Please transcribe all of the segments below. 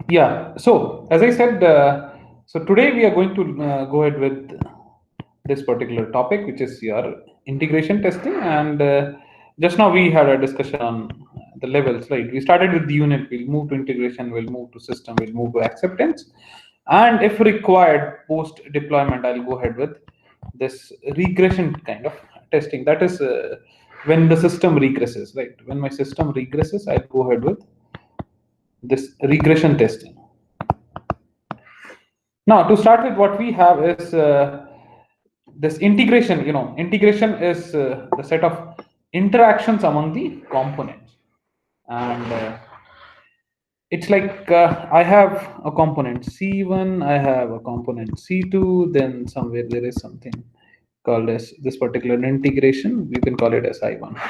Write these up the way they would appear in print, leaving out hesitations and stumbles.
Yeah. So as I said, so today we are going to go ahead with this particular topic, which is your integration testing. And just now we had a discussion on the levels, right? We started with the unit, we'll move to integration, we'll move to system, we'll move to acceptance. And if required, post deployment, I'll go ahead with this regression kind of testing. That is when the system regresses, right? When my system regresses, I'll go ahead with this regression testing. Now, to start with, what we have is this integration. Integration is the set of interactions among the components, and it's like I have a component C1, I have a component C2, then somewhere there is something called as this particular integration. You can call it as I1.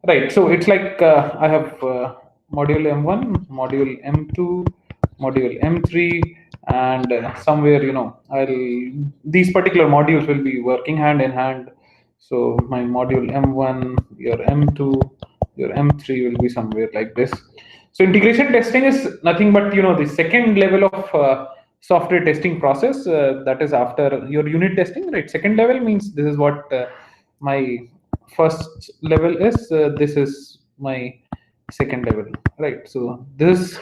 Right. So it's like I have module M1, module M2, module M3, and somewhere, I'll these particular modules will be working hand in hand. So my module M1, your M2, your M3 will be somewhere like this. So integration testing is nothing but the second level of software testing process, that is after your unit testing, right? Second level means this is what my first level is. This is my second level, right? So this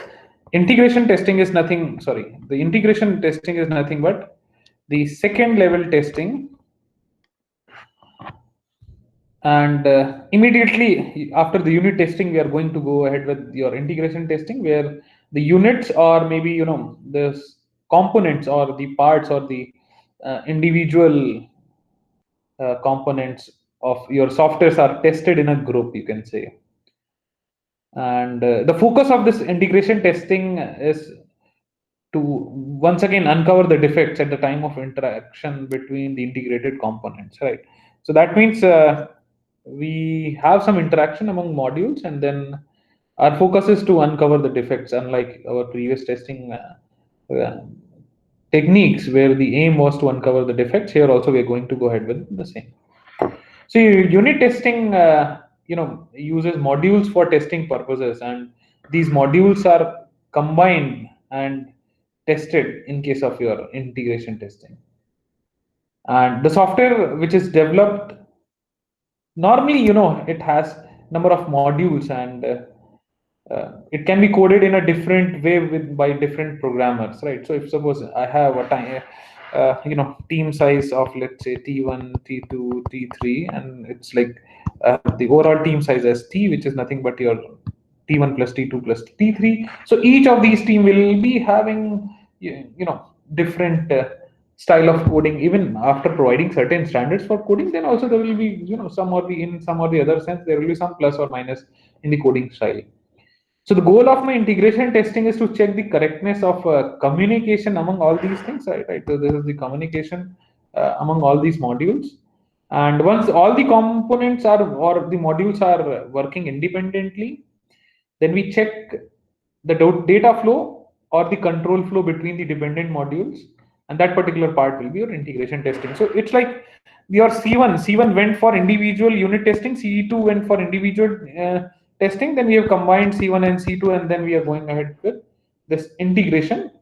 integration testing is nothing. Sorry, the integration testing is nothing but the second level testing. And immediately after the unit testing, we are going to go ahead with your integration testing, where the units, or maybe the components or the parts or the individual components of your softwares are tested in a group, you can say. And the focus of this integration testing is to once again uncover the defects at the time of interaction between the integrated components, right? So that means we have some interaction among modules, and then our focus is to uncover the defects, unlike our previous testing techniques where the aim was to uncover the defects. Here also we are going to go ahead with the same. So unit testing, uses modules for testing purposes, and these modules are combined and tested in case of your integration testing. And the software which is developed normally, it has number of modules, and it can be coded in a different way with by different programmers, right? So if suppose I have a time team size of, let's say, T1, T2, T3, and it's like the overall team size as T, which is nothing but your T1 plus T2 plus T3. So each of these team will be having different style of coding. Even after providing certain standards for coding, then also there will be some or the in some or the other sense there will be some plus or minus in the coding style. So the goal of my integration testing is to check the correctness of communication among all these things, right? Right. So this is the communication among all these modules. And once all the components are or the modules are working independently, then we check the data flow or the control flow between the dependent modules, and that particular part will be your integration testing. So it's like your C1 went for individual unit testing, C2 went for individual testing. Then we have combined C1 and C2, and then we are going ahead with this integration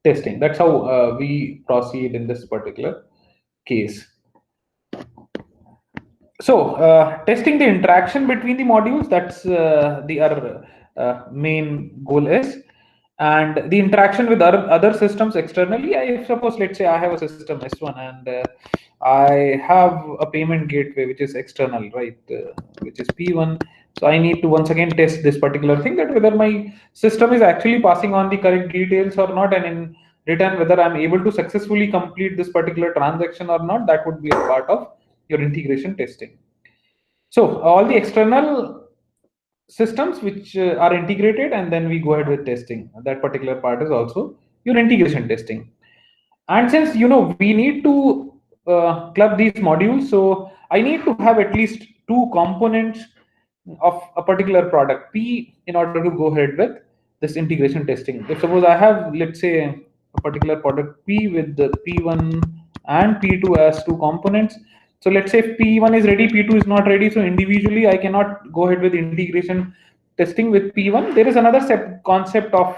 testing. That's how we proceed in this particular case. So testing the interaction between the modules, that's the other main goal is. And the interaction with other systems externally. I suppose, let's say I have a system S1, and I have a payment gateway which is external, right? Which is P1. So I need to once again test this particular thing, that whether my system is actually passing on the correct details or not, and in return whether I'm able to successfully complete this particular transaction or not. That would be a part of your integration testing. So all the external systems which are integrated, and then we go ahead with testing. That particular part is also your integration testing. And since we need to club these modules, so I need to have at least two components of a particular product P in order to go ahead with this integration testing. If suppose I have, let's say, a particular product P with the P1 and P2 as two components. So let's say if P1 is ready, P2 is not ready, so individually I cannot go ahead with integration testing with P1, there is another concept of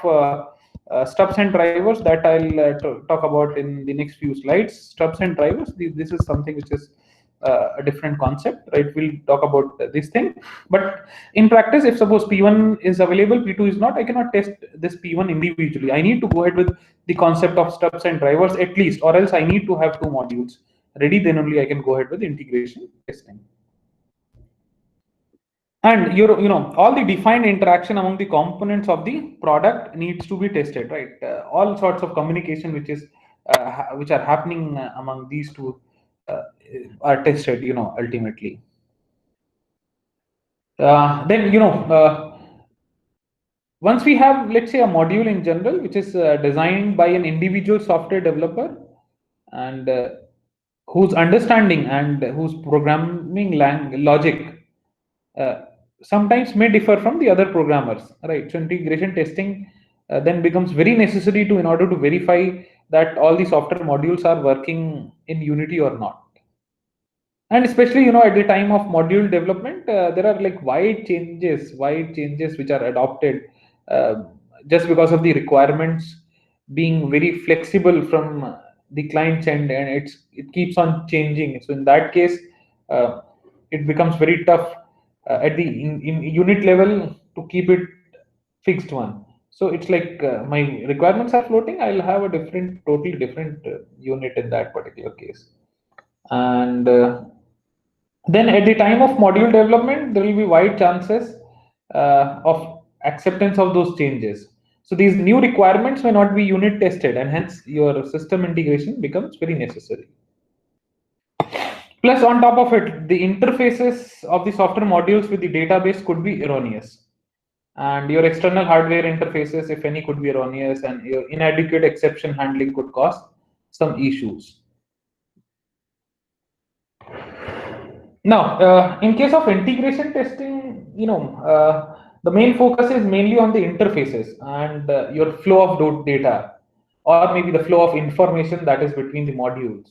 stubs and drivers that I'll talk about in the next few slides. Stubs and drivers, this is something which is a different concept, right? We'll talk about this thing. But in practice, if suppose P1 is available, P2 is not, I cannot test this P1 individually. I need to go ahead with the concept of stubs and drivers at least, or else I need to have two modules ready. Then only I can go ahead with integration testing. And all the defined interaction among the components of the product needs to be tested, right? All sorts of communication which are happening among these two uh, are tested, ultimately. Then once we have, let's say, a module in general which is designed by an individual software developer, and whose understanding and whose programming logic uh, sometimes may differ from the other programmers, right? So integration testing then becomes very necessary in order to verify that all the software modules are working in Unity or not. And especially, at the time of module development, there are like wide changes which are adopted, uh, just because of the requirements being very flexible from the client's end, and it keeps on changing. So in that case, uh, it becomes very tough at the in unit level to keep it fixed one. So it's like, my requirements are floating, I'll have a totally different unit in that particular case. And then at the time of module development, there will be wide chances of acceptance of those changes. So these new requirements may not be unit tested, and hence your system integration becomes very necessary. Plus, on top of it, the interfaces of the software modules with the database could be erroneous. And your external hardware interfaces, if any, could be erroneous, and your inadequate exception handling could cause some issues. Now, in case of integration testing, the main focus is mainly on the interfaces and your flow of data, or maybe the flow of information that is between the modules.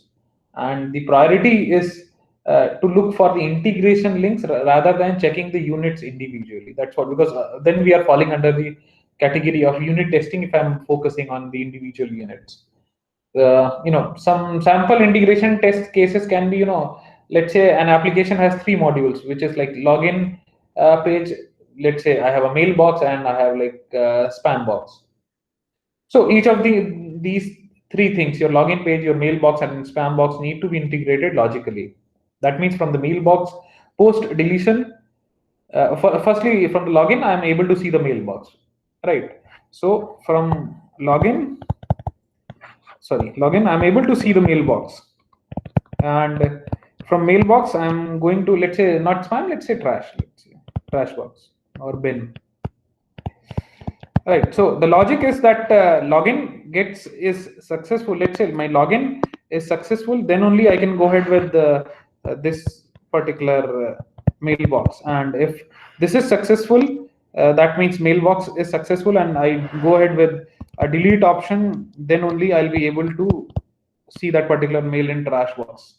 And the priority is to look for the integration links rather than checking the units individually. That's what, because then we are falling under the category of unit testing if I'm focusing on the individual units. Some sample integration test cases can be, let's say an application has three modules, which is like login page. Let's say I have a mailbox and I have like spam box. So each of these three things, your login page, your mailbox, and spam box, need to be integrated logically. That means from the mailbox post deletion, firstly from the login, I am able to see the mailbox, right? So from login, I'm able to see the mailbox, and from mailbox, I'm going to, let's say, not spam, let's say trash box or bin. Right. So the logic is that login is successful. Let's say my login is successful, then only I can go ahead with this particular mailbox. And if this is successful, that means mailbox is successful, and I go ahead with a delete option, then only I'll be able to see that particular mail in trash box.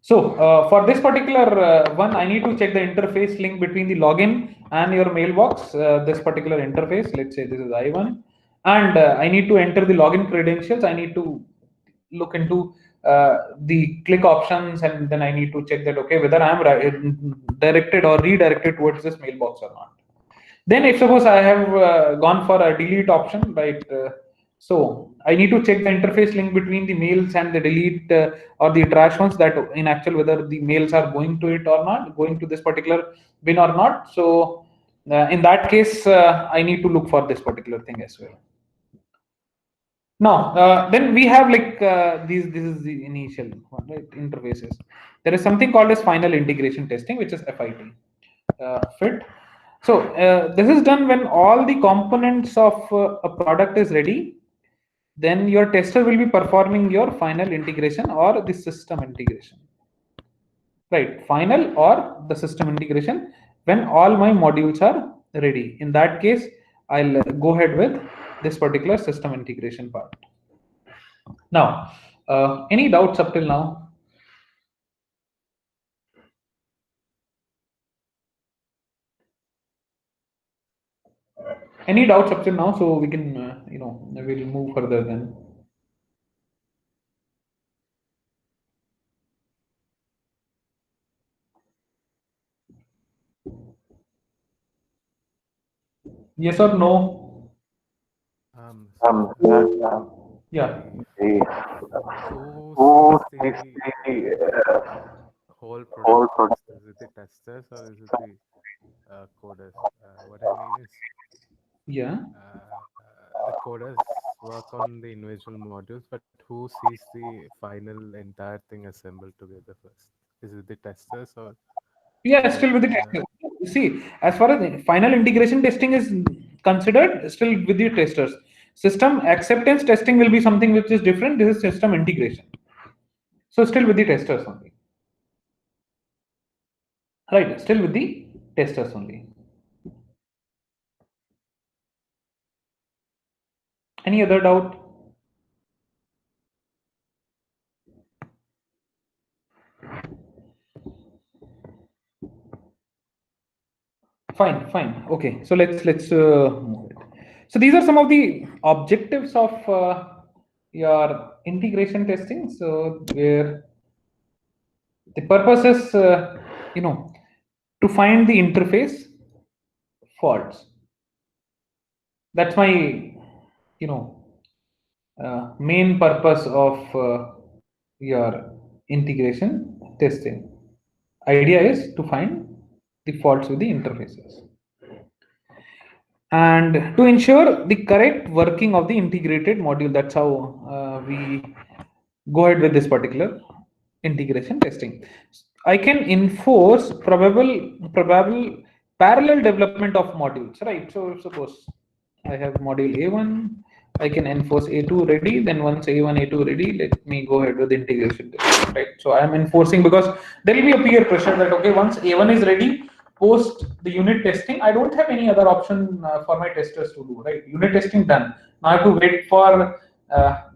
So for this particular one, I need to check the interface link between the login and your mailbox. This particular interface, let's say this is I1, and I need to enter the login credentials. I need to look into the click options, and then I need to check that, okay, whether I'm directed or redirected towards this mailbox or not. Then if suppose I have gone for a delete option, right? So I need to check the interface link between the mails and the delete or the trash ones, that in actual whether the mails are going to it or not, going to this particular bin or not. So in that case, I need to look for this particular thing as well. Now, then we have like these. This is the initial one, right? Interfaces. There is something called as final integration testing, which is FIT. Fit. So this is done when all the components of a product is ready. Then your tester will be performing your final integration or the system integration. Right, final or the system integration when all my modules are ready. In that case, I'll go ahead with this particular system integration part. Now, any doubts up till now? Any doubts up till now? So we can, we'll move further then. Yes or no? So Yeah. the who sees the whole product first? Is it the testers or is it the coders? What I mean is, Yeah. the coders work on the individual modules, but who sees the final entire thing assembled together first? Is it the testers or Yeah, is it still with the testers. See, as far as the final integration testing is considered, still with the testers. System acceptance testing will be something which is different. This is system integration. So still with the testers only. Right, still with the testers only. Any other doubt? Fine, fine. Okay, so let's move it. So these are some of the objectives of your integration testing. So where the purpose is, you know, to find the interface faults. That's my, main purpose of your integration testing. Idea is to find the faults with the interfaces and to ensure the correct working of the integrated module. That's how we go ahead with this particular integration testing. I can enforce probable parallel development of modules, right? So suppose I have module A1, I can enforce A2 ready. Then once A1, A2 ready, let me go ahead with integration testing, right? So I am enforcing because there will be a peer pressure that okay, once A1 is ready, post the unit testing, I don't have any other option for my testers to do, right? Unit testing done. Now I have to wait for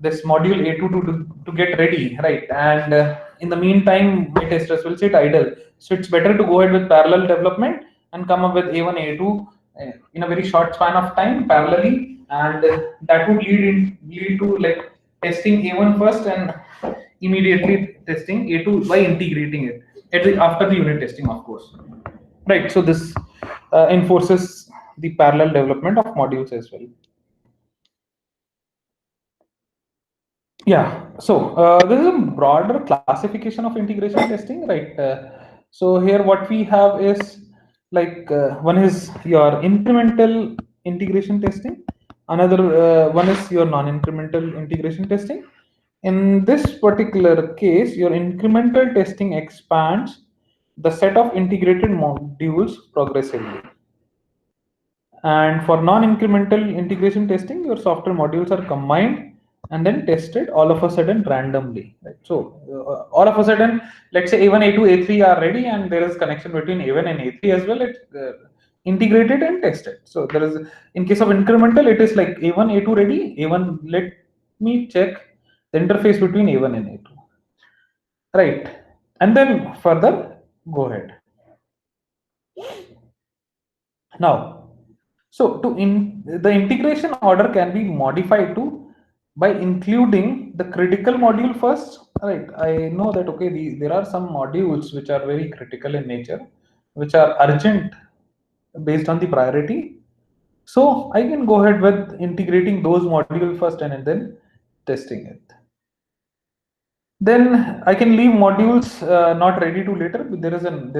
this module A2 to get ready, right? And in the meantime, my testers will sit idle. So it's better to go ahead with parallel development and come up with A1, A2 in a very short span of time parallelly, and that would lead to like testing A1 first and immediately testing A2 by integrating it after the unit testing, of course. Right. So this enforces the parallel development of modules as well. Yeah. So this is a broader classification of integration testing, right? So here what we have is like one is your incremental integration testing, another one is your non-incremental integration testing. In this particular case, your incremental testing expands the set of integrated modules progressively. And for non-incremental integration testing, your software modules are combined and then tested all of a sudden randomly. Right? So all of a sudden, let's say A1, A2, A3 are ready, and there is connection between A1 and A3 as well. It's integrated and tested. So there is, in case of incremental, it is like A1, A2 ready. A1, let me check the interface between A1 and A2. Right, and then further go ahead. Now, so the integration order can be modified to by including the critical module first. Right, I know that okay, there are some modules which are very critical in nature, which are urgent based on the priority. So I can go ahead with integrating those modules first and then testing it. Then I can leave modules not ready to later. But there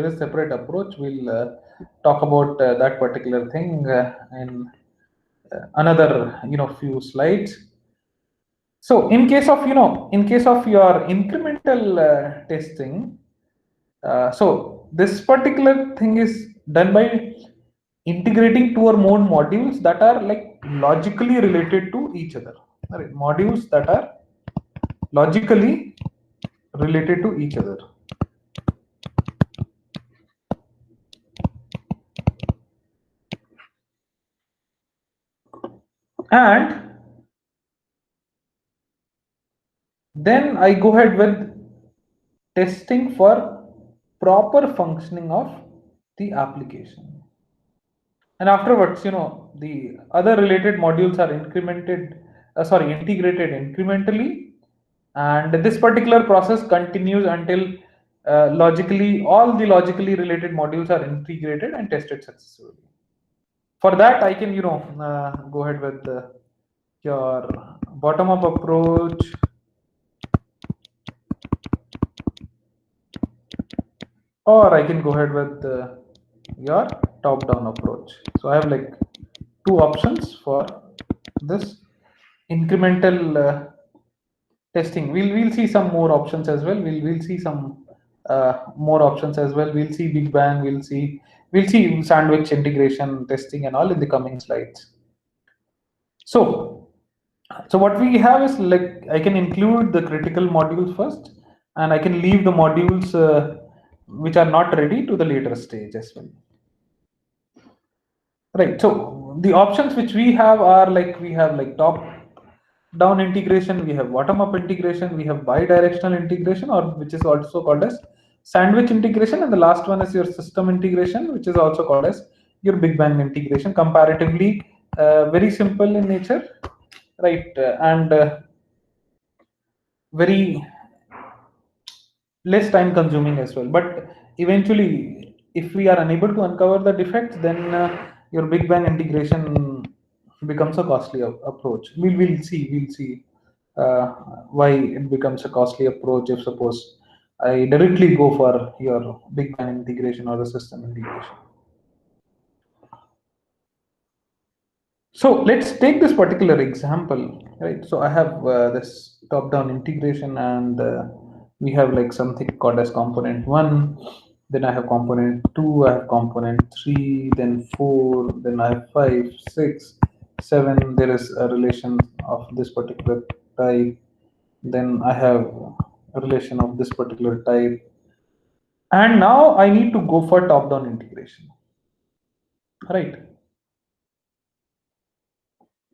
is separate approach. We'll talk about that particular thing in another few slides. So in case of your incremental testing, so this particular thing is done by integrating two or more modules that are like logically related to each other. Right? Modules that are logically related to each other. And then I go ahead with testing for proper functioning of the application. And afterwards, the other related modules are integrated incrementally, and this particular process continues until all the logically related modules are integrated and tested successfully. For that, I can go ahead with your bottom up approach, or I can go ahead with your top down approach. So I have like two options for this incremental testing. We'll see some more options as well. We'll see some more options as well. We'll see Big Bang. We'll see sandwich integration testing and all in the coming slides. So what we have is, like, I can include the critical modules first, and I can leave the modules which are not ready to the later stage as well. Right. So the options which we have are, like, we have like top down integration, we have bottom up integration, we have bi-directional integration, or which is also called as sandwich integration, and the last one is your system integration, which is also called as your Big Bang integration. Comparatively very simple in nature, right? And very less time consuming as well. But eventually, if we are unable to uncover the defects, then your Big Bang integration becomes a costly approach. We'll see why it becomes a costly approach if suppose I directly go for your Big Bang integration or the system integration. So let's take this particular example, right? So I have this top-down integration, and we have like something called as component one. Then I have component two. I have component three. Then four. Then I have five, six, seven. There is a relation of this particular type. Then I have a relation of this particular type. And now I need to go for top-down integration, right?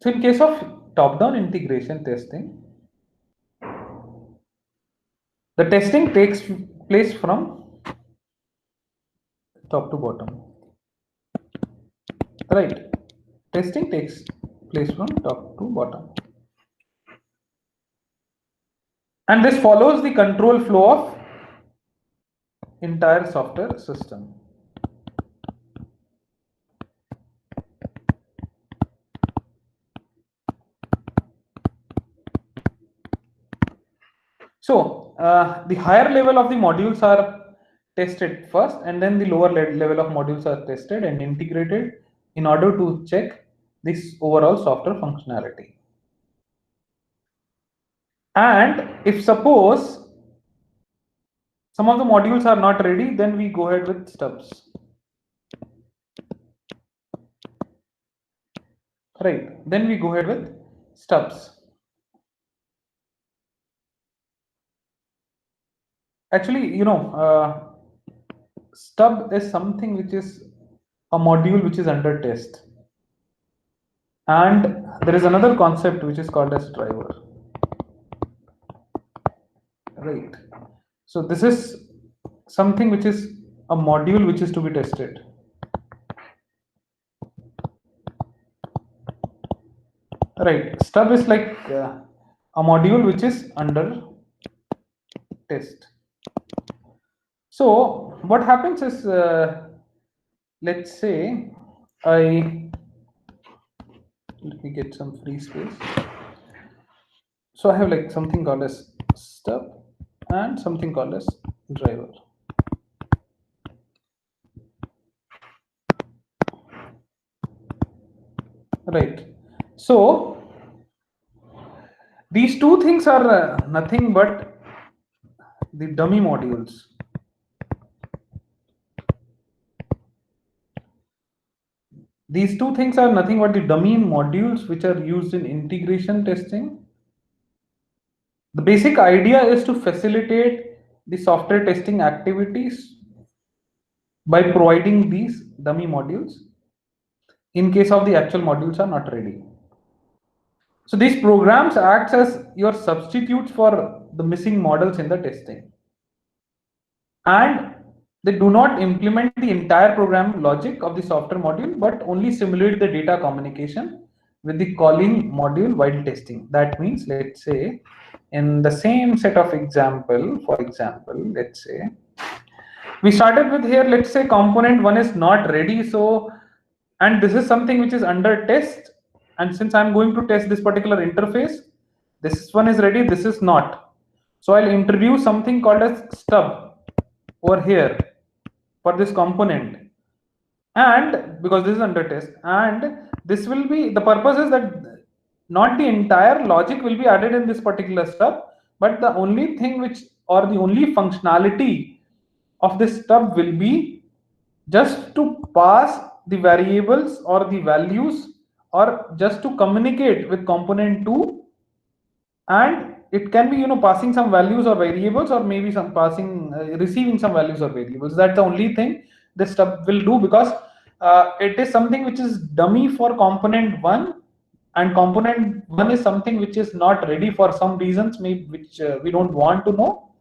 So in case of top-down integration testing, the testing takes place from top to bottom, right? Testing takes place from top to bottom. And this follows the control flow of entire software system. So the higher level of the modules are tested first, and then the lower level of modules are tested and integrated in order to check this overall software functionality. And if suppose some of the modules are not ready, then we go ahead with stubs. Right, then we go ahead with stubs. Actually, stub is something which is a module which is under test. And there is another concept which is called as driver. Right. So this is something which is a module which is to be tested. Right. Stub is like a module which is under test. So what happens is, let's say let me get some free space. So I have like something called as stub and something called as driver. Right. So these two things are nothing but the dummy modules. These two things are nothing but the dummy modules which are used in integration testing. The basic idea is to facilitate the software testing activities by providing these dummy modules in case of the actual modules are not ready. So these programs acts as your substitutes for the missing models in the testing. And They do not implement the entire program logic of the software module, but only simulate the data communication with the calling module while testing. That means, let's say, in the same set of example, for example, let's say, we started with here, let's say component one is not ready. So, and this is something which is under test. And since I'm going to test this particular interface, this one is ready, this is not. So I'll introduce something called as stub over here for this component, and because this is under test, and this will be, the purpose is that not the entire logic will be added in this particular stub, but the only thing which, or the only functionality of this stub will be just to pass the variables or the values, or just to communicate with component 2. And it can be, passing some values or variables, or maybe some passing receiving some values or variables. That's the only thing this stub will do, because it is something which is dummy for component 1, and component 1 is something which is not ready for some reasons, maybe which we don't want to know.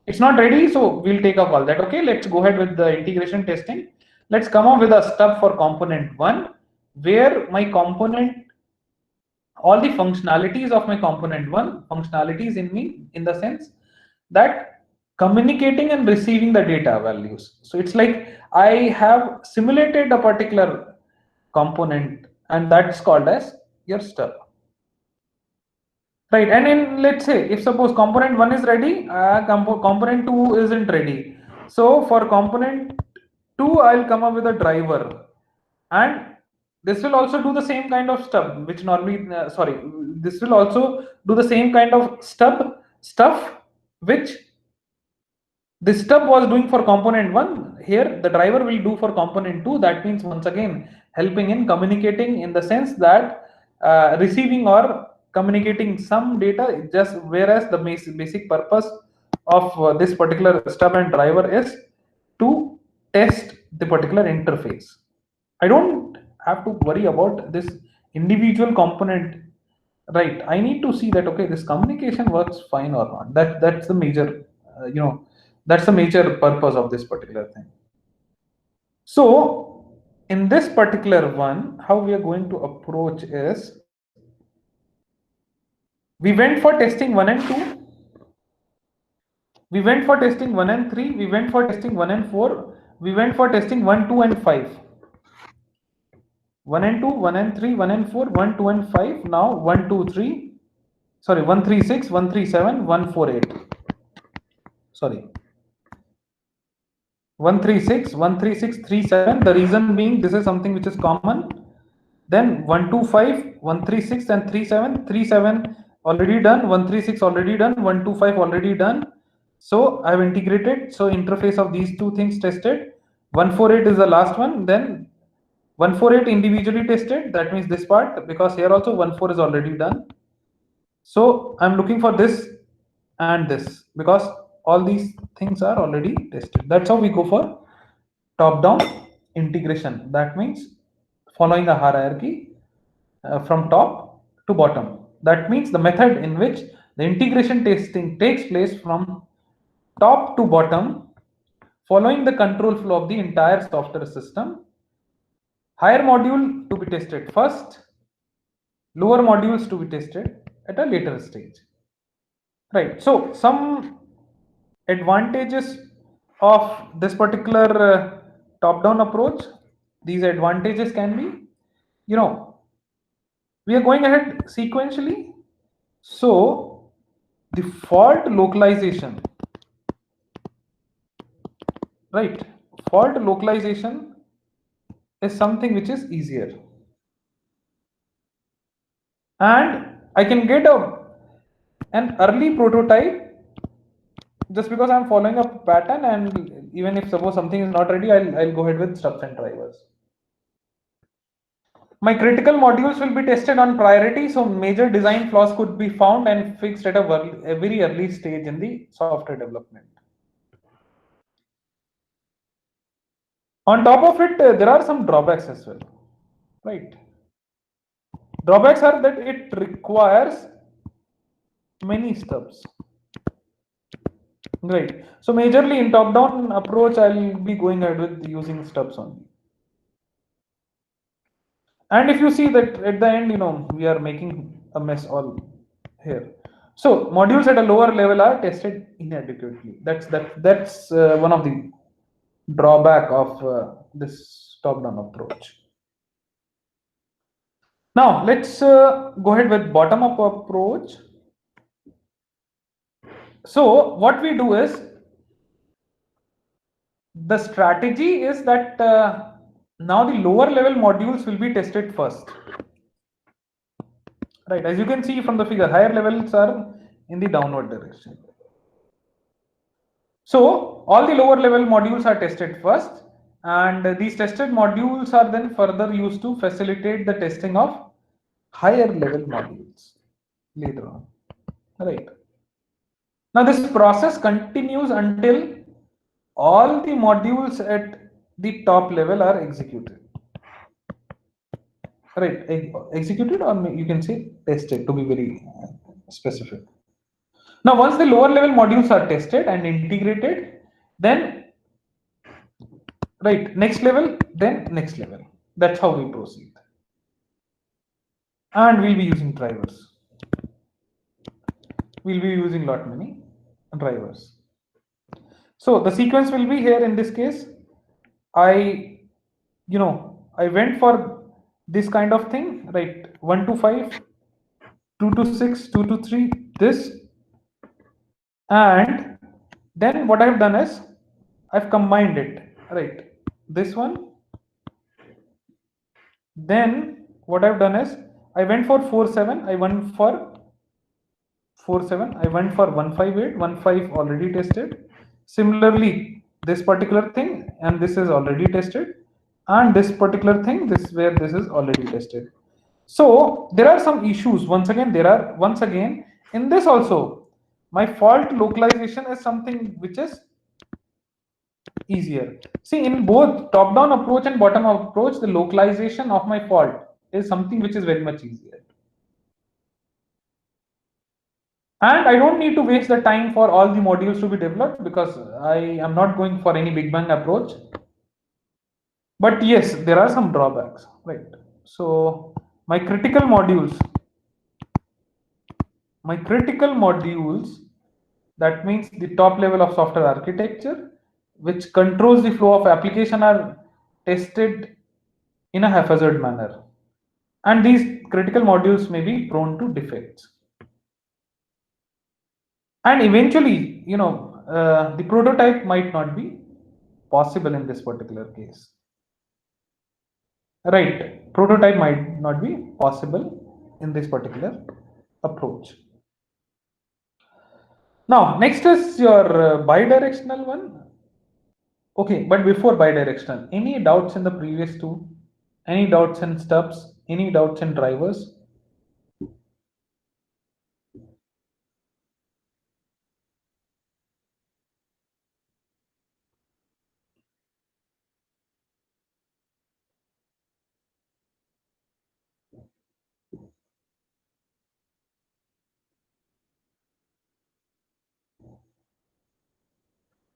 It's not ready, so we'll take a call that, okay, let's go ahead with the integration testing. Let's come up with a stub for component 1, where my component, all the functionalities of my component 1, functionalities in the sense that communicating and receiving the data values. So it's like I have simulated a particular component, and that's called as your stub. Right, and in, let's say, if suppose component 1 is ready, component 2 isn't ready. So for component 2, I'll come up with a driver, and this will also do the same kind of stub, which normally, this will also do the same kind of stuff which this stub was doing for component 1. Here the driver will do for component 2. That means, once again, helping in communicating, in the sense that receiving or communicating some data, just whereas the basic purpose of this particular stub and driver is to test the particular interface. I don't have to worry about this individual component, right? I need to see that, okay, this communication works fine or not. That's the major, that's the major purpose of this particular thing. So in this particular one, how we are going to approach is, we went for testing 1 and 2, we went for testing 1 and 3, we went for testing 1 and 4, we went for testing 1, 2 and 5. 1 and 2, 1 and 3, 1 and 4, 1, 2 and 5. Now 1, 2, 3, sorry, 1, 3, 6, 1, 3, 7, 1, 4, 8. Sorry. 136, 136, 37. The reason being, this is something which is common. Then 125, 136 and 37. 37 already done, 136 already done, 125 already done. So I have integrated. So interface of these two things tested. 148 is the last one. Then 148 individually tested. That means this part, because here also 14 is already done. So I'm looking for this and this, because all these things are already tested. That's how we go for top-down integration. That means following a hierarchy from top to bottom. That means the method in which the integration testing takes place from top to bottom, following the control flow of the entire software system. Higher module to be tested first, lower modules to be tested at a later stage. Right. So some advantages of this particular top-down approach. These advantages can be, we are going ahead sequentially. So the fault localization, right? Fault localization is something which is easier, and I can get an early prototype just because I'm following a pattern, and even if suppose something is not ready, I'll go ahead with stubs and drivers. My critical modules will be tested on priority, so major design flaws could be found and fixed at a very early stage in the software development. On top of it, there are some drawbacks as well, right? Drawbacks are that it requires many stubs. Right. So majorly in top-down approach, I'll be going ahead with using stubs only. And if you see that at the end, we are making a mess all here. So modules at a lower level are tested inadequately. That's one of the drawback of this top-down approach. Now let's go ahead with bottom-up approach. So what we do is, the strategy is that now the lower level modules will be tested first. Right, as you can see from the figure, higher levels are in the downward direction. So all the lower level modules are tested first, and these tested modules are then further used to facilitate the testing of higher level modules later on. Right. Now this process continues until all the modules at the top level are executed. Right, executed, or you can say tested, to be very specific. Now once the lower level modules are tested and integrated, then right, next level, then next level. That's how we proceed. And we'll be using drivers. We'll be using lot many drivers. So the sequence will be here in this case. I went for this kind of thing, right? 1 to 5, 2 to 6, 2 to 3, this. And then what I've done is I've combined it, right? This one. Then what I've done is I went for 4 7, I went for 4 7, I went for 158, 1 5 already tested. Similarly, this particular thing and this is already tested, and this particular thing, this where this is already tested. So there are some issues. Once again, in this also, my fault localization is something which is easier. See, in both top-down approach and bottom-up approach, the localization of my fault is something which is very much easier. And I don't need to waste the time for all the modules to be developed, because I am not going for any big bang approach. But yes, there are some drawbacks, right? So my critical modules, that means the top level of software architecture, which controls the flow of application, are tested in a haphazard manner, and these critical modules may be prone to defects. And eventually, the prototype might not be possible in this particular case. Right, prototype might not be possible in this particular approach. Now next is your bidirectional one. Okay, but before bidirectional, any doubts in the previous two? Any doubts in stubs? Any doubts in drivers?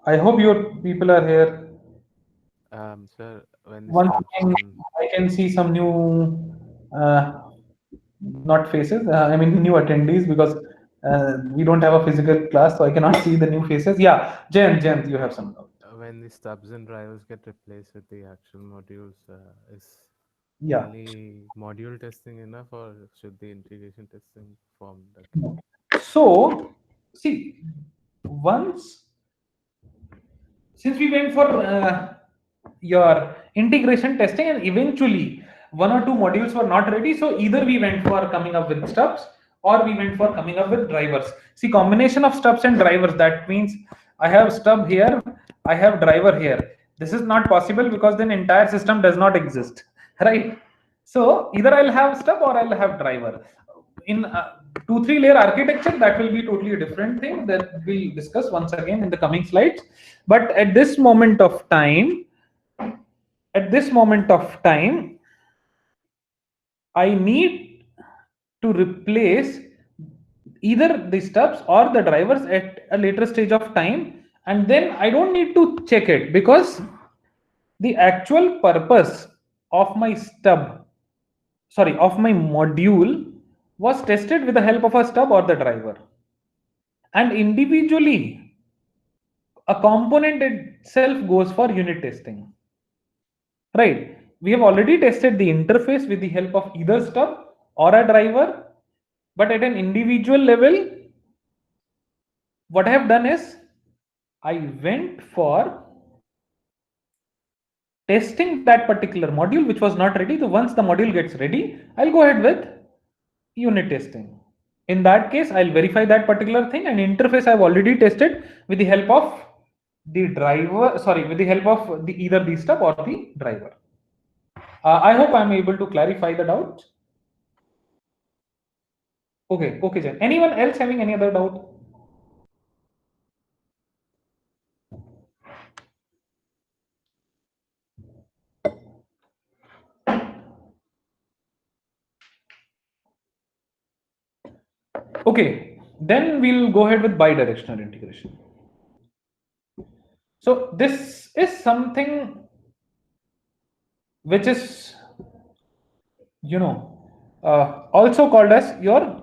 I hope your people are here. Sir, when the Once stubs again, and I can see some new, not faces, I mean new attendees, because we don't have a physical class, so I cannot see the new faces. Yeah, Jen, you have some doubt. when the stubs and drivers get replaced with the actual modules, is Yeah. only module testing enough, or should the integration testing form that? So, see, once since we went for your integration testing, and eventually one or two modules were not ready, so either we went for coming up with stubs or we went for coming up with drivers. See, combination of stubs and drivers, that means I have stub here, I have driver here. This is not possible because then entire system does not exist, right? So either I'll have stub or I'll have driver. In 2 3 layer architecture, that will be totally a different thing that we'll discuss once again in the coming slides. But at this moment of time, I need to replace either the stubs or the drivers at a later stage of time, and then I don't need to check it because the actual purpose of my of my module was tested with the help of a stub or the driver. And individually, a component itself goes for unit testing. Right? We have already tested the interface with the help of either stub or a driver, but at an individual level, what I have done is I went for testing that particular module which was not ready. So once the module gets ready, I'll go ahead with unit testing. In that case, I'll verify that particular thing, and interface I've already tested with the help of the driver, with the help of either the stub or the driver. I hope I'm able to clarify the doubt. Okay, Jen. Anyone else having any other doubt? Okay, then we'll go ahead with bidirectional integration. So this is something which is, also called as your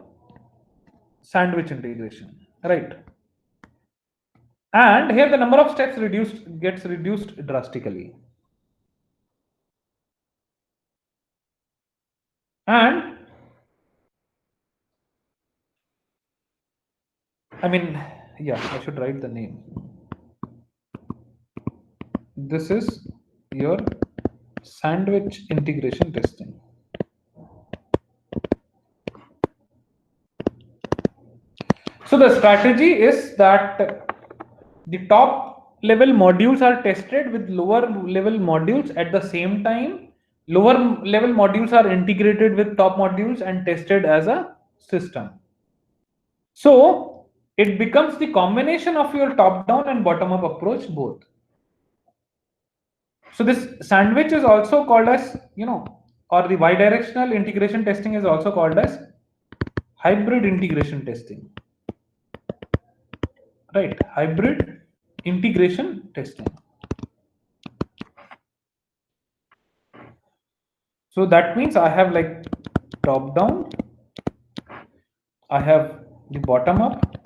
sandwich integration, right? And here the number of steps gets reduced drastically. And I mean, yeah, I should write the name. This is your sandwich integration testing. So the strategy is that the top level modules are tested with lower level modules at the same time. Lower level modules are integrated with top modules and tested as a system. So it becomes the combination of your top down and bottom up approach both. So this sandwich is also called as, or the bidirectional integration testing is also called as hybrid integration testing. Right, hybrid integration testing. So that means I have like top down, I have the bottom up,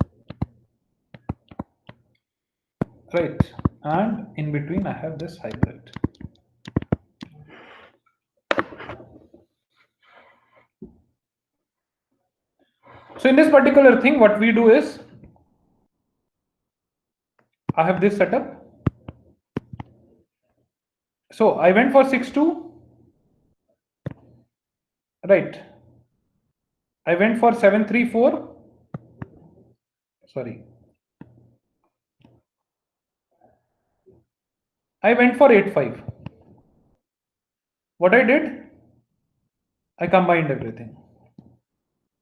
right, and in between I have this hybrid. So in this particular thing, what we do is I have this setup. So I went for 6.2, right? I went for 7.3.4. Sorry. I went for 8.5. What I did, I combined everything.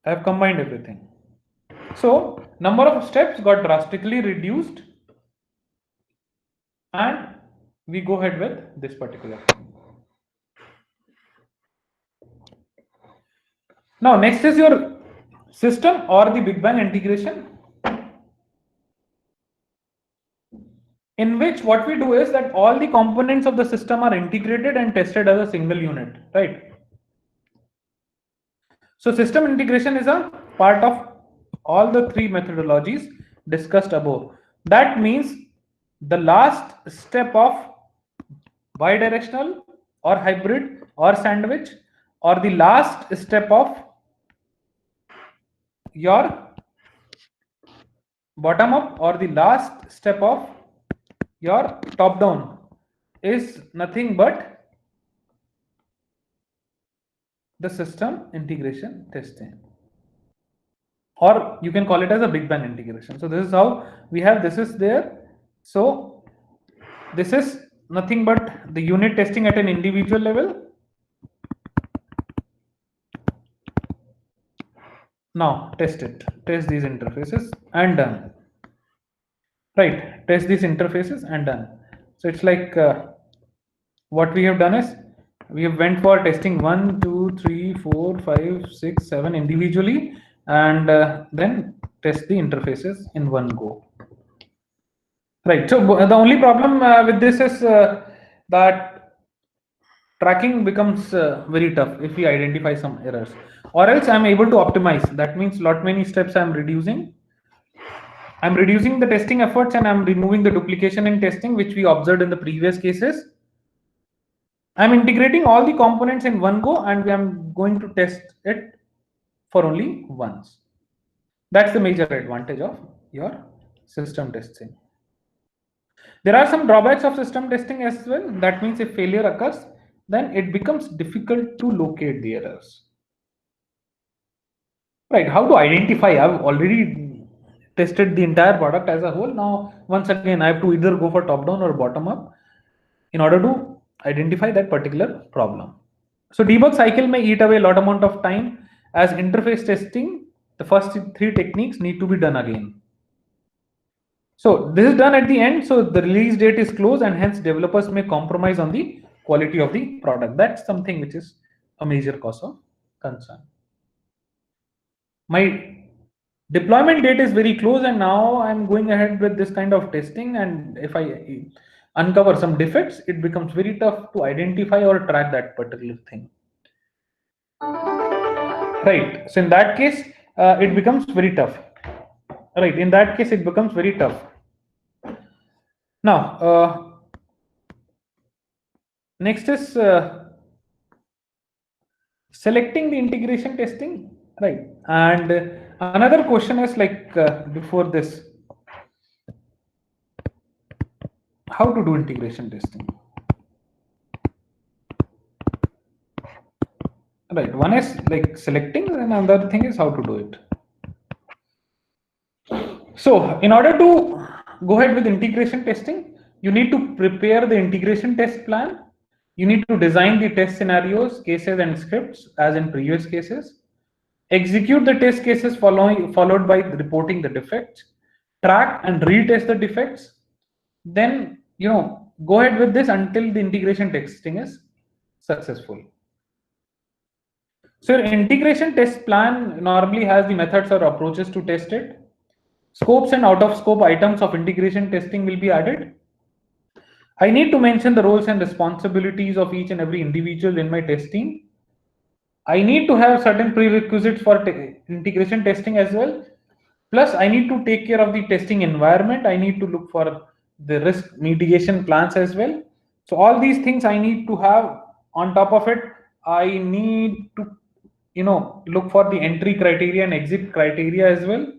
I have combined everything. So number of steps got drastically reduced, and we go ahead with this particular thing. Now next is your system or the Big Bang integration, in which what we do is that all the components of the system are integrated and tested as a single unit, right? So system integration is a part of all the three methodologies discussed above. That means the last step of bidirectional or hybrid or sandwich, or the last step of your bottom up, or the last step of your top down is nothing but the system integration testing, or you can call it as a Big Bang integration. So this is how we have, this is there. So this is nothing but the unit testing at an individual level. Now test it, test these interfaces and done. Right, test these interfaces and done. So it's like what we have done is we have went for testing 1, 2, 3, 4, 5, 6, 7 individually, and then test the interfaces in one go. Right. So the only problem with this is that tracking becomes very tough if we identify some errors, or else I'm able to optimize. That means lot many steps I'm reducing. I'm reducing the testing efforts and I'm removing the duplication in testing, which we observed in the previous cases. I'm integrating all the components in one go and I'm going to test it for only once. That's the major advantage of your system testing. There are some drawbacks of system testing as well. That means if failure occurs, then it becomes difficult to locate the errors. Right, how to identify? I've already tested the entire product as a whole. Now, once again, I have to either go for top down or bottom up in order to identify that particular problem. So debug cycle may eat away a lot amount of time. As interface testing, the first three techniques need to be done again. So this is done at the end, so the release date is close and hence developers may compromise on the quality of the product. That's something which is a major cause of concern. My deployment date is very close and now I'm going ahead with this kind of testing, and if I uncover some defects, it becomes very tough to identify or track that particular thing. Right, so in that case it becomes very tough. Right, in that case it becomes very tough. Now next is selecting the integration testing, right? And another question is like before this, how to do integration testing? Right, one is like selecting and another thing is how to do it. So in order to go ahead with integration testing, you need to prepare the integration test plan. You need to design the test scenarios, cases and scripts as in previous cases. Execute the test cases followed by reporting the defects. Track and retest the defects. Then, go ahead with this until the integration testing is successful. So your integration test plan normally has the methods or approaches to test it. Scopes and out of scope items of integration testing will be added. I need to mention the roles and responsibilities of each and every individual in my testing. I need to have certain prerequisites for integration testing as well. Plus, I need to take care of the testing environment. I need to look for the risk mitigation plans as well. So all these things I need to have. On top of it, I need to, look for the entry criteria and exit criteria as well.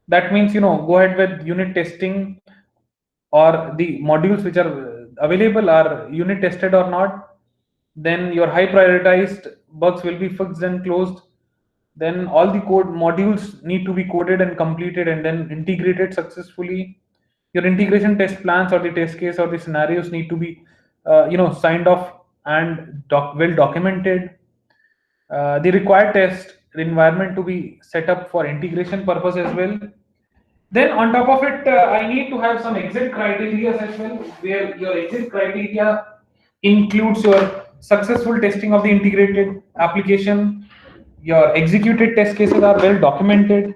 That means, go ahead with unit testing, or the modules which are available are unit tested or not. Then your high prioritized bugs will be fixed and closed. Then all the code modules need to be coded and completed and then integrated successfully. Your integration test plans or the test case or the scenarios need to be signed off and well documented. The required test environment to be set up for integration purpose as well. Then on top of it, I need to have some exit criteria as well, where your exit criteria includes your successful testing of the integrated application, your executed test cases are well documented,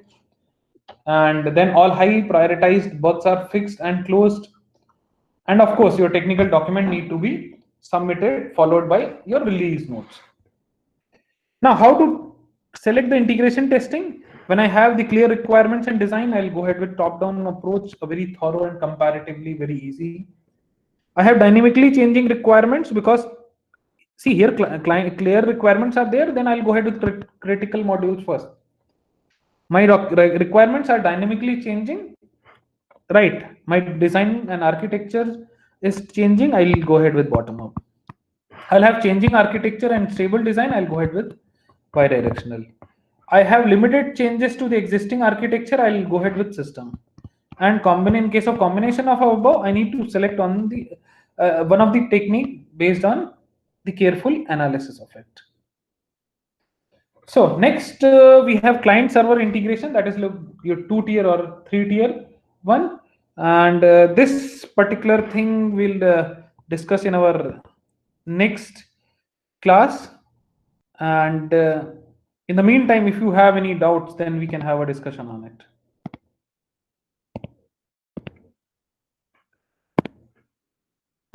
and then all high prioritized bugs are fixed and closed. And of course, your technical document need to be submitted, followed by your release notes. Now, how to select the integration testing? When I have the clear requirements and design, I'll go ahead with top-down approach, a very thorough and comparatively very easy. I have dynamically changing requirements because, see here, clear requirements are there, then I'll go ahead with critical modules first. My requirements are dynamically changing, right? My design and architecture is changing, I'll go ahead with bottom-up. I'll have changing architecture and stable design, I'll go ahead with bidirectional. I have limited changes to the existing architecture, I'll go ahead with system. And in case of combination of above, I need to select on the one of the technique based on the careful analysis of it. So next we have client server integration, that is your 2-tier or 3-tier one. And this particular thing we'll discuss in our next class. And in the meantime, if you have any doubts, then we can have a discussion on it.